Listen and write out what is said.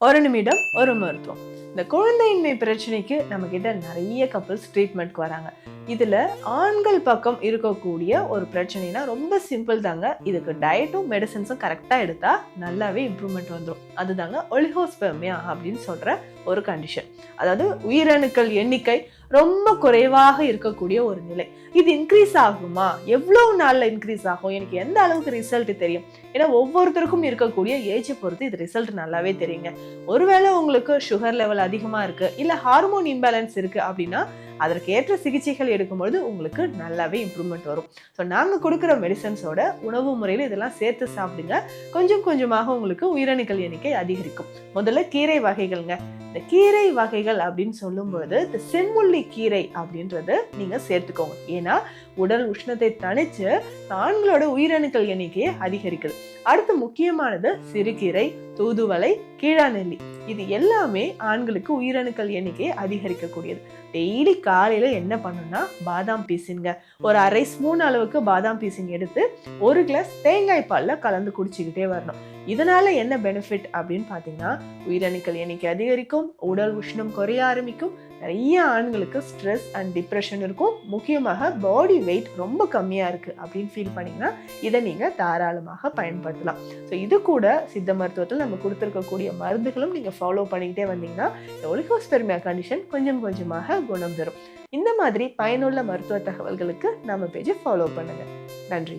ஒரு நிமிடம் ஒரு மருத்துவம். இந்த குழந்தையின்மை பிரச்சனைக்கு நம்ம கிட்ட நிறைய கப்பல்ஸ் ட்ரீட்மெண்ட்க்கு வராங்க. இதுல ஆண்கள் பக்கம் இருக்கக்கூடிய ஒரு பிரச்சனைனா ரொம்ப சிம்பிள் தாங்க. இதுக்கு டயட்டும் மெடிசன்ஸும் கரெக்டா எடுத்தா நல்லாவே இம்ப்ரூவ்மெண்ட் வந்துடும். அதுதாங்க ஒலிகோஸ்பெர்மியா அப்படின்னு சொல்ற ஒரு கண்டிஷன். அதாவது உயிரணுக்கள் எண்ணிக்கை ரொம்ப குறைவாக இருக்கக்கூடிய ஒரு நிலை. இது இன்க்ரீஸ் ஆகுமா? எவ்வளவு நாள்ல இன்க்ரீஸ் ஆகும்? எனக்கு எந்த அளவுக்கு ரிசல்ட் தெரியும்? ஏன்னா ஒவ்வொருத்தருக்கும் இருக்கக்கூடிய ஏஜை பொறுத்து இது ரிசல்ட் நல்லாவே தெரியுங்க. ஒருவேளை உங்களுக்கு சுகர் லெவல் அதிகமா இருக்கு, இல்ல ஹார்மோன் இம்பேலன்ஸ் இருக்கு அப்படின்னா அதற்கு ஏற்ற சிகிச்சைகள் எடுக்கும்போது உங்களுக்கு நல்லாவே இம்ப்ரூவ்மெண்ட் வரும். ஸோ நாங்கள் கொடுக்குற மெடிசன்ஸோட உணவு முறையில் இதெல்லாம் சேர்த்து சாப்பிடுங்க. கொஞ்சம் கொஞ்சமாக உங்களுக்கு உயிரணுக்கள் எண்ணிக்கை அதிகரிக்கும். முதல்ல கீரை வகைகள்ங்க. இந்த கீரை வகைகள் அப்படின்னு சொல்லும்போது இந்த செம்முள்ளி கீரை அப்படின்றத நீங்க சேர்த்துக்கோங்க. ஏன்னா உடல் உஷ்ணத்தை தணிச்சு ஆண்களோட உயிரணுக்கள் எண்ணிக்கையை அதிகரிக்குது. அடுத்து முக்கியமானது சிறுகீரை, தூதுவளை, கீழாநெல்லி. இது எல்லாமே ஆண்களுக்கு உயிரணுக்கள் எண்ணிக்கையை அதிகரிக்கக்கூடியது. டெய்லி காலையில என்ன பண்ணுன்னா பாதாம் பீசின்ங்க. ஒரு அரை ஸ்பூன் அளவுக்கு பாதாம் பீசின் எடுத்து ஒரு கிளாஸ் தேங்காய் பால்ல கலந்து குடிச்சுக்கிட்டே வரணும். இதனால என்ன பெனிஃபிட் அப்படின்னு பாத்தீங்கன்னா உயிரணுக்கள் எண்ணிக்கை அதிகரிக்கும், உடல் உஷ்ணம் குறைய ஆரம்பிக்கும். நிறைய ஆண்களுக்கு ஸ்ட்ரெஸ் அண்ட் டிப்ரெஷன் இருக்கும். முக்கியமாக பாடி வெயிட் ரொம்ப கம்மியா இருக்கு அப்படின்னு ஃபீல் பண்ணீங்கன்னா இதை நீங்க தாராளமாக பயன்படுத்தலாம். ஸோ இது கூட சித்த மருத்துவத்தில் நம்ம கொடுத்துருக்கக்கூடிய மருந்துகளும் நீங்க ஃபாலோ பண்ணிக்கிட்டே வந்தீங்கன்னா இந்த ஒலிகோஸ்பெர்மியா கண்டிஷன் கொஞ்சம் கொஞ்சமாக குணம் தரும். இந்த மாதிரி பயனுள்ள மருத்துவ தகவல்களுக்கு நம்ம பேஜை ஃபாலோ பண்ணுங்க. நன்றி.